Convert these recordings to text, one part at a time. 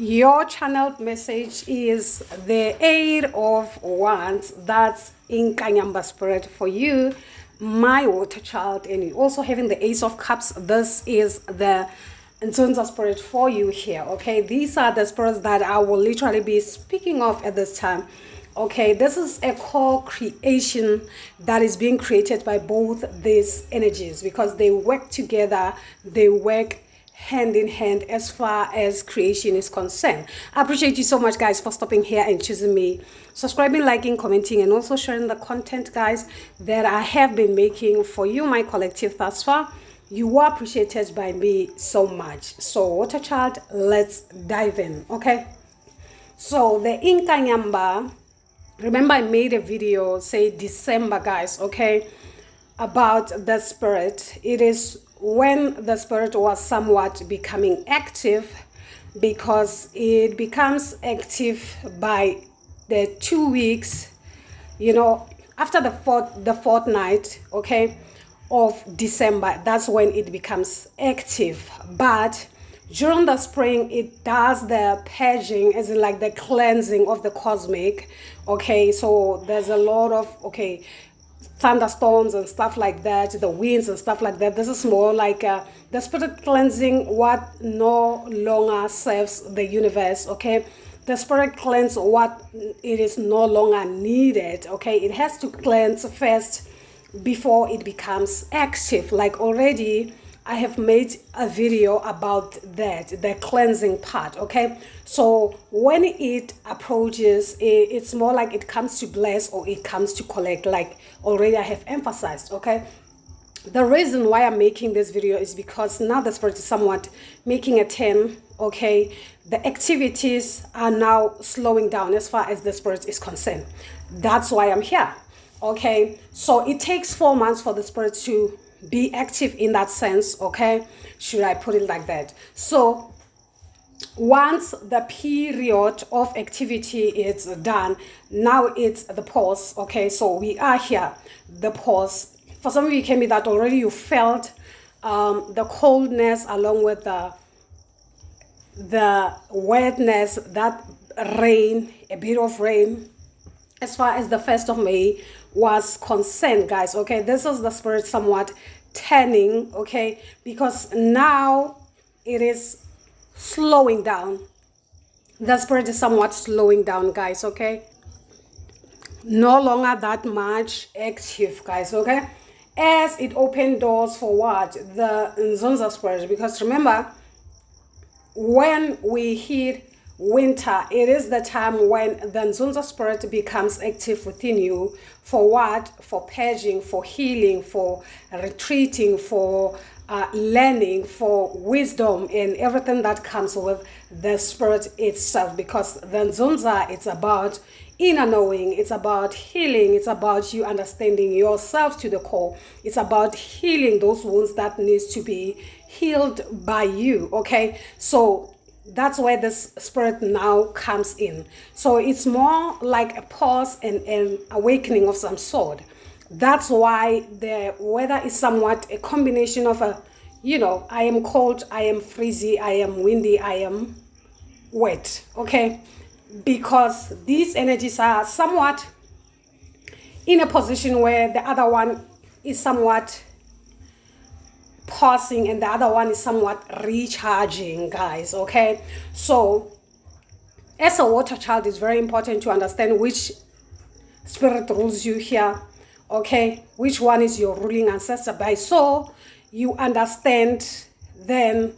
Your channel message is the Eight of Wands. That's Inkanyamba spirit for you, my water child. And you also having the Ace of Cups. This is the Nzunza spirit for you here. Okay, these are the spirits that I will literally be speaking of at this time. Okay, this is a co-creation that is being created by both these energies because they work together, they work hand in hand as far as creation is concerned. I appreciate you so much, guys, for stopping here and choosing me, subscribing, liking, commenting, and also sharing the content, guys, that I have been making for you, my collective, thus far. You are appreciated by me so much. So, water child, let's dive in. Okay, so the Inkanyamba, remember I made a video, say December, guys, okay, about the spirit. It is when the spirit was somewhat becoming active, because it becomes active by the 2 weeks, you know, after the fortnight, okay, of December. That's when it becomes active. But during the spring, it does the purging, as in like the cleansing of the cosmic. Okay, so there's a lot of thunderstorms and stuff like that, the winds and stuff like that. This is more like the spirit cleansing what no longer serves the universe. Okay, the spirit cleanse what it is no longer needed. Okay, it has to cleanse first before it becomes active. Like already I have made a video about that, the cleansing part. Okay, so when it approaches, it's more like it comes to bless or it comes to collect, like already I have emphasized. Okay, the reason why I'm making this video is because now the spirit is somewhat making a turn. Okay, the activities are now slowing down as far as the spirit is concerned. That's why I'm here. Okay, so it takes 4 months for the spirit to be active in that sense. Okay, should I put it like that? So once the period of activity is done, now it's the pause. Okay, so we are here, the pause. For some of you came in that already you felt the coldness along with the wetness, that rain, a bit of rain, as far as the 1st of May was concerned, guys. Okay, this is the spirit somewhat turning. Okay, because now it is slowing down. The spirit is somewhat slowing down, guys. Okay, no longer that much active, guys. Okay, as it opened doors for what? The Nzunza spirit. Because remember, when we hit winter, it is the time when the Nzunza spirit becomes active within you. For what? For purging, for healing, for retreating, for learning, for wisdom, and everything that comes with the spirit itself. Because the Nzunza, it's about inner knowing, it's about healing, it's about you understanding yourself to the core, it's about healing those wounds that needs to be healed by you. Okay, so that's where this spirit now comes in. So it's more like a pause and an awakening of some sort. That's why the weather is somewhat a combination of I am cold, I am freezy, I am windy, I am wet. Okay, because these energies are somewhat in a position where the other one is somewhat pausing and the other one is somewhat recharging, guys. Okay, so as a water child, it's very important to understand which spirit rules you here. Okay, which one is your ruling ancestor. By so you understand, then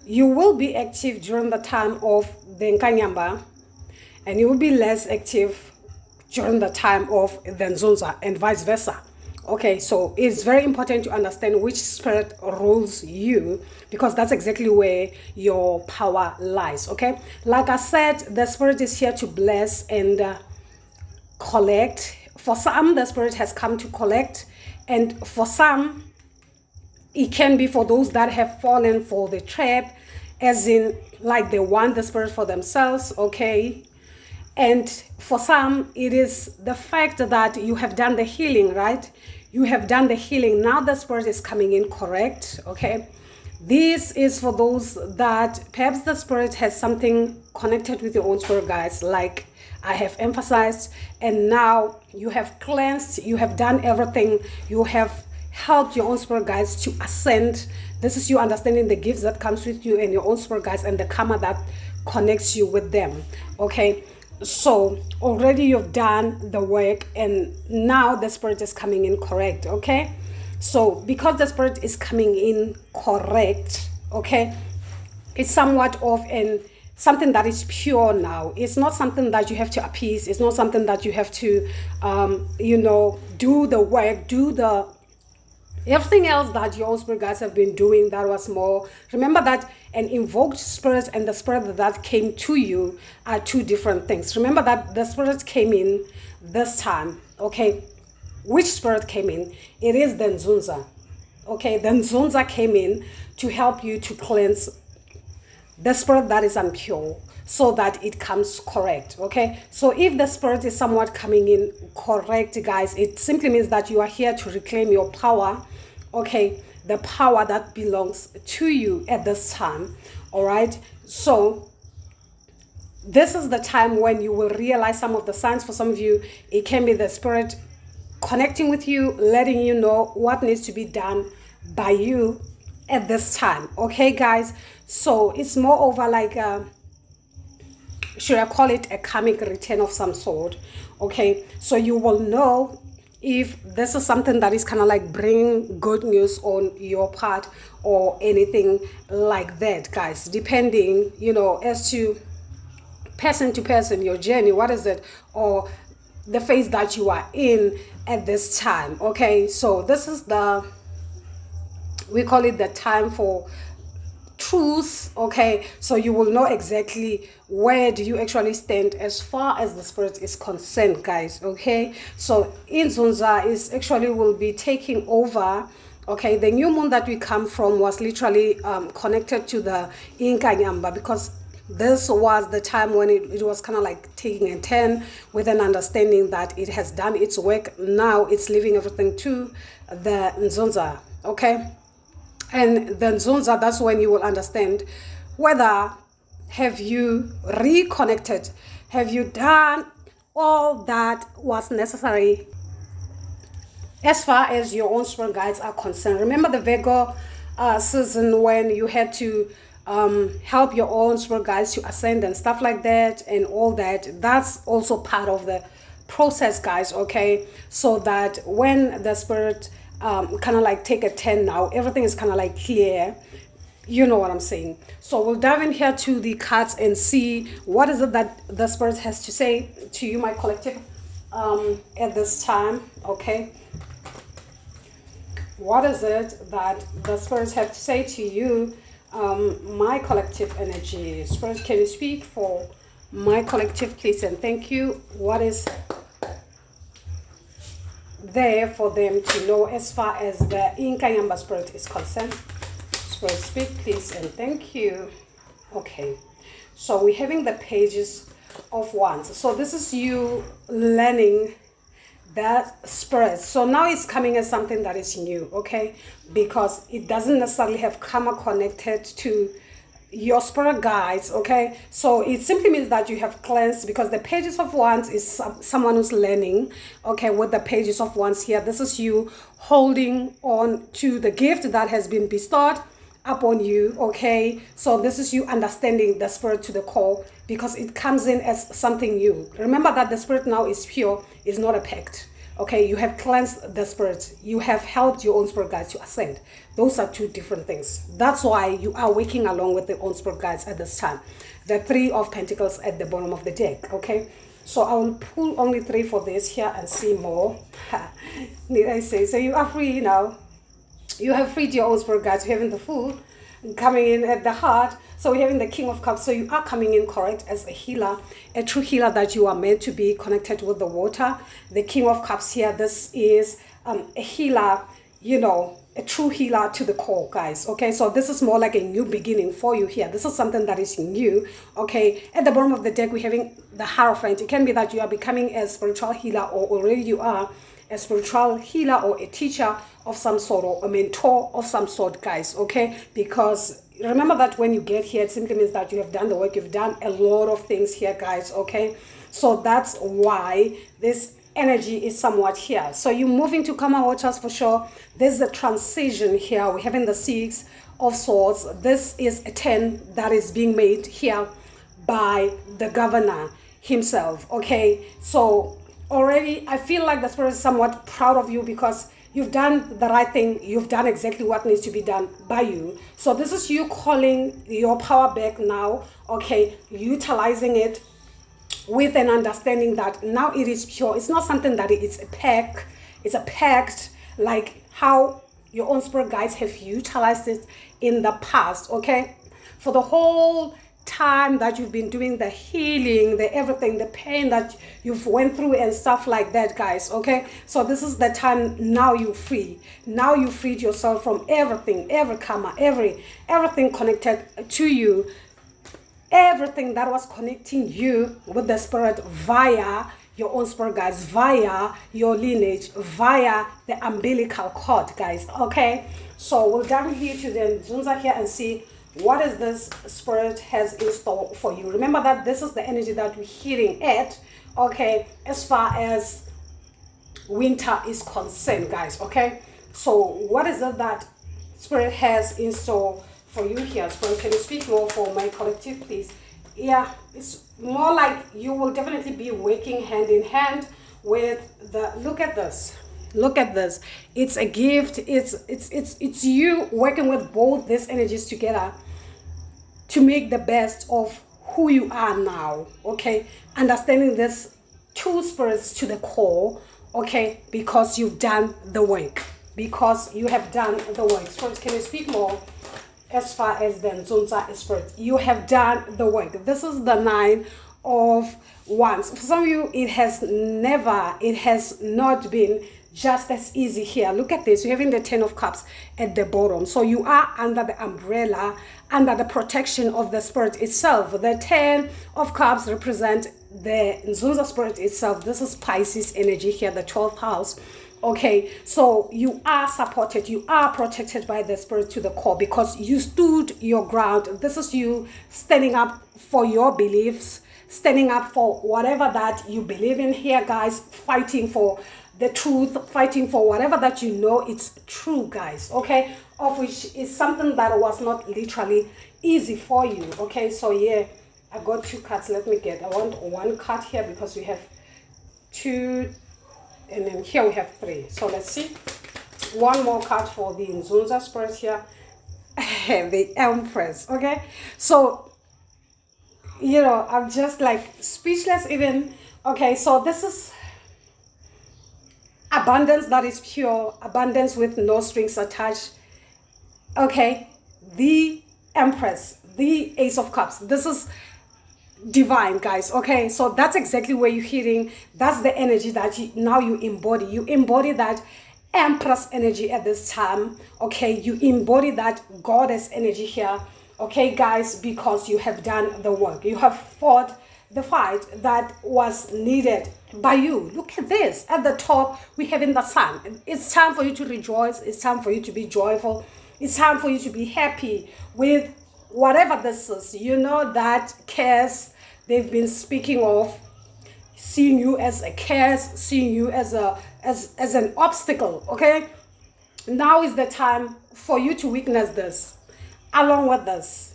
you will be active during the time of the Inkanyamba, and you will be less active during the time of the Nzunza, and vice versa. Okay, so it's very important to understand which spirit rules you, because that's exactly where your power lies. Okay, like I said, the spirit is here to bless and collect. For some, the spirit has come to collect, and for some, it can be for those that have fallen for the trap, as in like they want the spirit for themselves. Okay, and for some, it is the fact that you have done the healing, right? You have done the healing. Now the spirit is coming in, correct? Okay, This is for those that perhaps the spirit has something connected with your own spirit guides, like I have emphasized, and now you have cleansed, you have done everything, you have helped your own spirit guides to ascend. This is you understanding the gifts that comes with you and your own spirit guides and the karma that connects you with them. Okay, so already you've done the work and now the spirit is coming in correct. Okay, so because the spirit is coming in correct, okay, it's somewhat of an something that is pure now. It's not something that you have to appease. It's not something that you have to do the work, do the everything else that your own spirit guides have been doing. That was more. Remember that an invoked spirit and the spirit that came to you are two different things. Remember that the spirit came in this time. Okay, which spirit came in? It is the Nzunza. Okay, the Nzunza came in to help you to cleanse the spirit that is impure so that it comes correct. Okay, so if the spirit is somewhat coming in correct, guys, it simply means that you are here to reclaim your power. Okay, the power that belongs to you at this time. All right, so this is the time when you will realize some of the signs. For some of you, it can be the spirit connecting with you, letting you know what needs to be done by you at this time. Okay, guys, so it's more over like should I call it a karmic return of some sort. Okay, so you will know if this is something that is kind of like bringing good news on your part or anything like that, guys, depending as to person, your journey, what is it, or the phase that you are in at this time. Okay, so this is we call it the time for truth. Okay, so you will know exactly where do you actually stand as far as the spirit is concerned, guys. Okay, so Nzunza is actually will be taking over. Okay, the new moon that we come from was literally connected to the Inkanyamba, because this was the time when it was kind of like taking a turn, with an understanding that it has done its work. Now it's leaving everything to the Nzunza. Okay, and the Nzunza, that's when you will understand whether have you reconnected, have you done all that was necessary as far as your own spirit guides are concerned. Remember the Virgo season when you had to help your own spirit guides to ascend and stuff like that and all that. That's also part of the process, guys. Okay, so that when the spirit kind of like take a turn, now everything is kind of like clear. You know what I'm saying? So we'll dive in here to the cards and see what is it that the spirit has to say to you, my collective, at this time. Okay, what is it that the spirits have to say to you, my collective energy? Spirits, can you speak for my collective, please, and thank you? What is there for them to know as far as the Inkanyamba spirit is concerned? Spirit, speak, please, and thank you. Okay, so we're having the pages of wands. So this is you learning that spirit. So now it's coming as something that is new. Okay, because it doesn't necessarily have karma connected to your spirit guides. Okay, so it simply means that you have cleansed, because the pages of wands is someone who's learning. Okay, with the pages of wands here, this is you holding on to the gift that has been bestowed upon you. Okay, so this is you understanding the spirit to the core, because it comes in as something new. Remember that the spirit now is pure, is not a pact. Okay, you have cleansed the spirit, you have helped your own spirit guides to ascend. Those are two different things. That's why you are working along with the own spirit guides at this time. The Three of Pentacles at the bottom of the deck. Okay, so I will pull only three for this here and see more. Need I say? So you are free now. You have freed your own spirit guides. You're having the Fool coming in at the heart. So we're having the King of Cups. So you are coming in correct as a healer, a true healer that you are meant to be, connected with the water. The King of Cups here, this is a healer, a true healer to the core, guys. Okay, so this is more like a new beginning for you here. This is something that is new. Okay, at the bottom of the deck, we're having the Hierophant. It can be that you are becoming a spiritual healer, or already you are a spiritual healer or a teacher of some sort, or a mentor of some sort, guys, okay? Because remember that when you get here, it simply means that you have done the work. You've done a lot of things here, guys, okay? So that's why this energy is somewhat here. So you move into Karma Watchers for sure. There's a transition here. We're having the 6 of Swords. This is a 10 that is being made here by the governor himself, okay? So already I feel like the spirit is somewhat proud of you because you've done the right thing. You've done exactly what needs to be done by you. So this is you calling your power back now, okay? Utilizing it with an understanding that now it is pure. It's not something that it's a pack. It's a pact, like how your own spirit guides have utilized it in the past, okay? For the whole time that you've been doing the healing, the everything, the pain that you've went through and stuff like that, guys, okay? So this is the time now you're free. Now you freed yourself from everything, every karma, everything connected to you, everything that was connecting you with the spirit via your own spirit, guys, via your lineage, via the umbilical cord, guys, okay? So we'll dive here to the Nzunza here and see what is this spirit has in store for you. Remember that this is the energy that we're hearing at, okay, as far as winter is concerned, guys, okay? So what is it that spirit has in store for you here? Spirit, can you speak more for my collective, please? Yeah, it's more like you will definitely be working hand in hand with the, look at this. Look at this. It's a gift. It's you working with both these energies together to make the best of who you are now, okay? Understanding this 2 spirits to the core, okay? Because you've done the work. Because you have done the work. Spirits, can you speak more as far as the Nzunza spirit? You have done the work. This is the 9 of Wands. For some of you, it has not been just as easy here. Look at this. You're having the 10 of Cups at the bottom. So you are under the umbrella, under the protection of the spirit itself. The 10 of Cups represent the Nzunza spirit itself. This is Pisces energy here, the 12th house. Okay, so you are supported, you are protected by the spirit to the core because you stood your ground. This is you standing up for your beliefs, standing up for whatever that you believe in here, guys, fighting for the truth, fighting for whatever that you know it's true, guys, okay? Of which is something that was not literally easy for you, okay? So yeah, I got 2 cards. I want 1 card here because we have 2, and then here we have 3. So let's see. 1 more card for the Nzunza spirit here. The Empress, okay? So, you know, I'm just like speechless even. Okay, so this is abundance that is pure, abundance with no strings attached. Okay, the Empress, the Ace of Cups. This is divine, guys, okay? So that's exactly where you're hitting. That's the energy that now you embody. You embody that Empress energy at this time, okay? You embody that goddess energy here, okay, guys, because you have done the work. You have fought the fight that was needed by you. Look at this. At the top, we have in the sun. It's time for you to rejoice. It's time for you to be joyful. It's time for you to be happy with whatever this is. You know that curse they've been speaking of, seeing you as a curse, seeing you as an obstacle, okay? Now is the time for you to witness this along with this.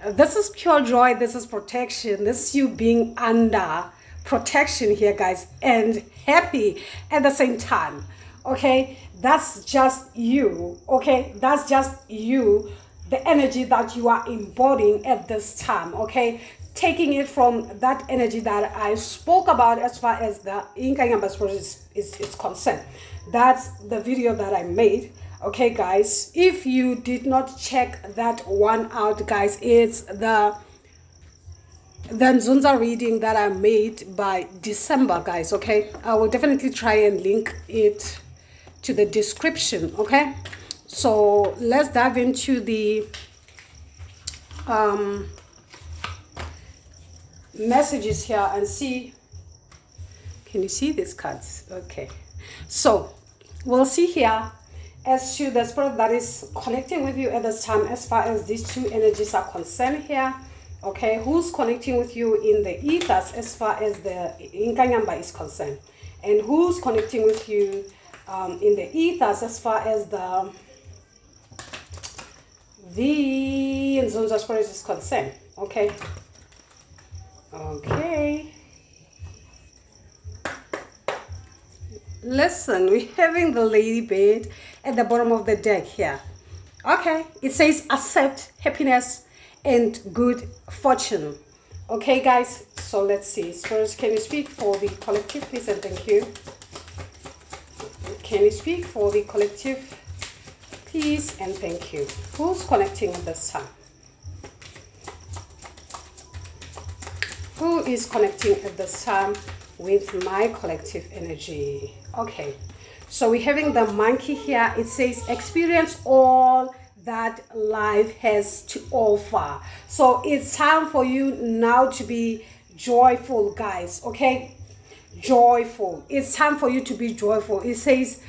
This is pure joy. This is protection. This is you being under protection here, guys, and happy at the same time, okay? That's just you, okay? That's just you, the energy that you are embodying at this time, okay? Taking it from that energy that I spoke about as far as the Inkanyamba spirit is concerned. That's the video that I made. Okay, guys, if you did not check that one out, guys, it's the Nzunza reading that I made by December, guys, okay? I will definitely try and link it to the description, okay? So let's dive into the messages here and see. Can you see these cards? Okay. So we'll see here as to the spirit that is connecting with you at this time as far as these two energies are concerned here. Okay, who's connecting with you in the ethers as far as the Inkanyamba is concerned, and who's connecting with you in the ethers as far as the Nzunza spirit is concerned. Okay. Okay. Listen, we're having the ladybird at the bottom of the deck here. Okay, it says accept happiness and good fortune. Okay, guys, so let's see. First, can you speak for the collective, please, and thank you. Can you speak for the collective, please, and thank you. Who's connecting at this time? Who is connecting at this time with my collective energy? Okay, so we're having the monkey here. It says experience all that life has to offer. So it's time for you now to be joyful, guys. Okay, joyful. It's time for you to be joyful. It says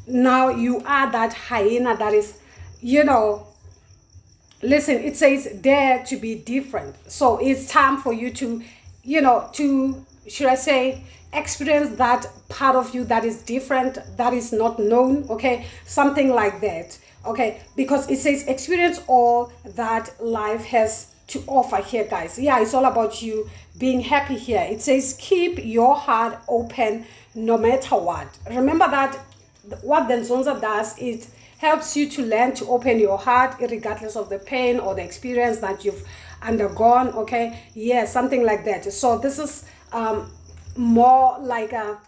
now you are that hyena that is, you know, listen, it says dare to be different. So it's time for you to, you know, to, should I say, experience that part of you that is different, that is not known. Okay, something like that. Okay, because it says experience all that life has to offer here, guys. Yeah, it's all about you being happy here. It says keep your heart open no matter what. Remember that what the Nzunza does, it helps you to learn to open your heart regardless of the pain or the experience that you've undergone. Okay, yeah, something like that. So this is more like a,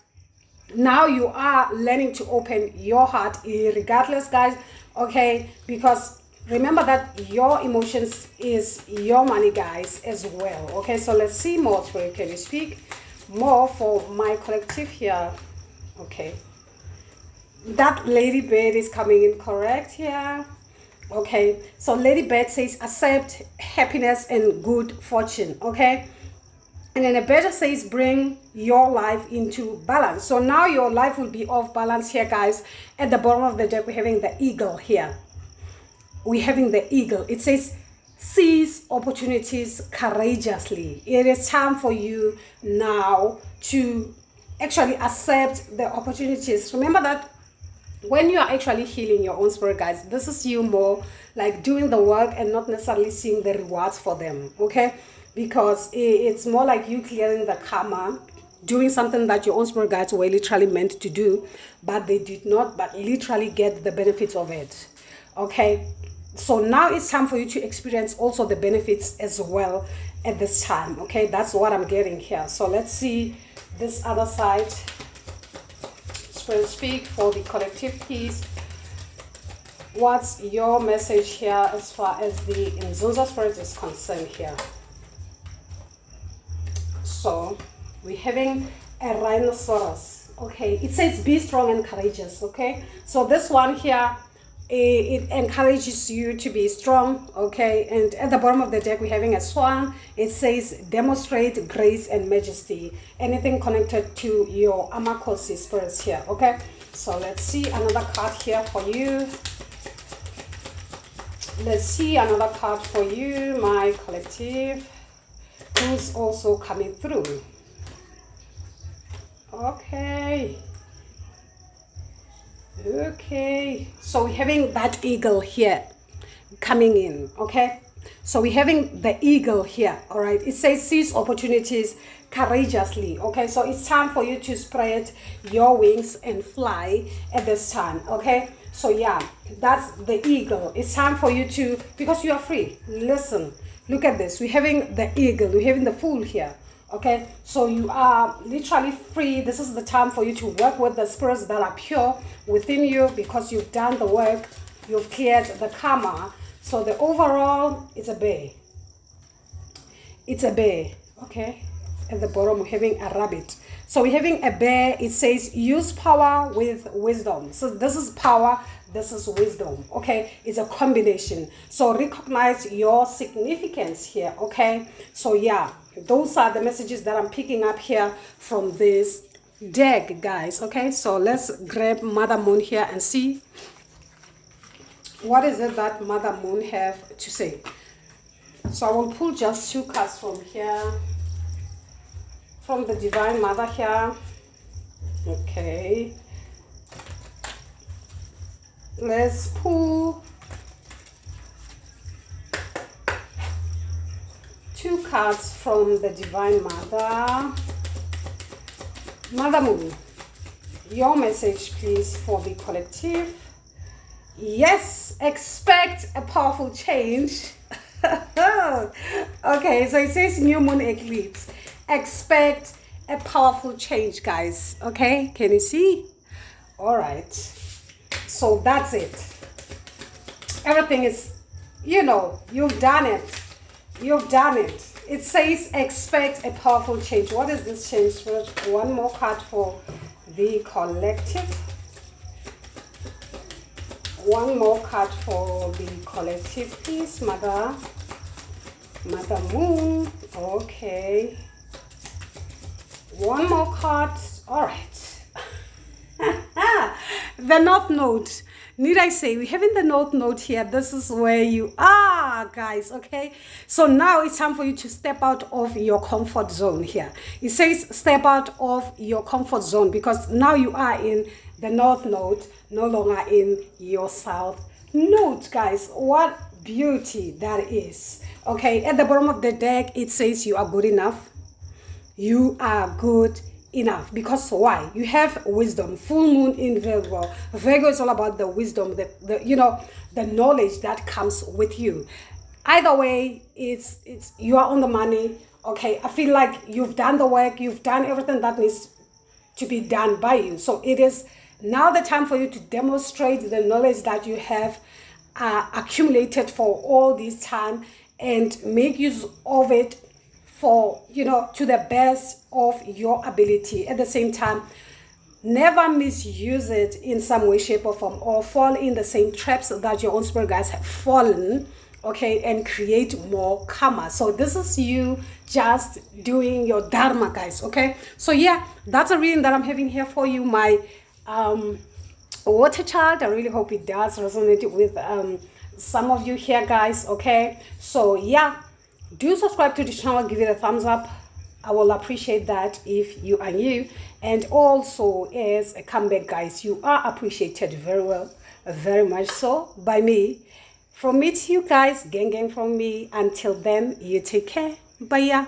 now you are learning to open your heart regardless, guys. Okay, because remember that your emotions is your money, guys, as well. Okay, so let's see more. Spirit, can you speak more for my collective here? Okay, that ladybird is coming in correct here. Okay, so ladybird says accept happiness and good fortune. Okay, and then a better says bring your life into balance. So now your life will be off balance here, guys. At the bottom of the deck, we're having the eagle here. We're having the eagle. It says seize opportunities courageously. It is time for you now to actually accept the opportunities. Remember that when you are actually healing your own spirit, guys, this is you more like doing the work and not necessarily seeing the rewards for them. Okay, because it's more like you clearing the karma, doing something that your own spirit guides were literally meant to do, but they did not, but literally get the benefits of it. Okay, so now it's time for you to experience also the benefits as well at this time. Okay, that's what I'm getting here. So let's see this other side. Spirit, speak for the collective piece. What's your message here as far as the Nzunza spirit is concerned here? So we're having a rhinoceros. Okay, it says be strong and courageous. Okay, so this one here, it encourages you to be strong. Okay, and at the bottom of the deck we're having a swan. It says demonstrate grace and majesty. Anything connected to your Amakosi spirits here. Okay, so let's see another card here for you. Let's see another card for you, my collective, who's also coming through. Okay, so we're having that eagle here coming in. Okay, so we're having the eagle here. All right, it says seize opportunities courageously. Okay, so it's time for you to spread your wings and fly at this time. Okay, so yeah, that's the eagle. It's time for you to, because you are free. Listen, look at this. We're having the eagle, we're having the fool here. Okay, so you are literally free. This is the time for you to work with the spirits that are pure within you, because you've done the work, you've cleared the karma. So the overall, it's a bear. It's a bear. Okay, at the bottom we're having a rabbit. So we're having a bear. It says use power with wisdom. So this is power, this is wisdom. Okay, it's a combination. So recognize your significance here. Okay, so yeah, those are the messages that I'm picking up here from this deck, guys. Okay, so let's grab Mother Moon here and see what is it that Mother Moon have to say. So I will pull just 2 cards from here, from the Divine Mother here. Okay, let's pull 2 cards from the Divine Mother. Mother Moon, your message please for the collective. Yes, expect a powerful change. Okay, so it says new moon eclipse. Expect a powerful change, guys. Okay, can you see? All right, so that's it. Everything is, you know, you've done it. You've done it. It says expect a powerful change. What is this change? One more card for the collective. One more card for the collective, please, Mother Moon. Okay. One more card. All right. The North Node. Need I say, we're having the North Node here. This is where you are, guys. Okay. So now it's time for you to step out of your comfort zone here. It says step out of your comfort zone because now you are in the North Node, no longer in your South Node, guys. What beauty that is. Okay. At the bottom of the deck, it says you are good enough. You are good enough. Because why? You have wisdom. Full moon in Virgo. Virgo is all about the wisdom, the you know, the knowledge that comes with you. Either way, it's you are on the money. Okay, I feel like you've done the work, you've done everything that needs to be done by you. So it is now the time for you to demonstrate the knowledge that you have accumulated for all this time and make use of it for, you know, to the best of your ability. At the same time, never misuse it in some way, shape, or form, or fall in the same traps that your own spirit guides have fallen, okay, and create more karma. So this is you just doing your dharma, guys. Okay, so yeah, that's a reading that I'm having here for you, my water child. I really hope it does resonate with some of you here, guys. Okay, so yeah, do subscribe to the channel, give it a thumbs up. I will appreciate that if you are new. And also, as a comeback, guys, you are appreciated very well, very much so by me. From me to you guys, gang from me. Until then, you take care. Bye.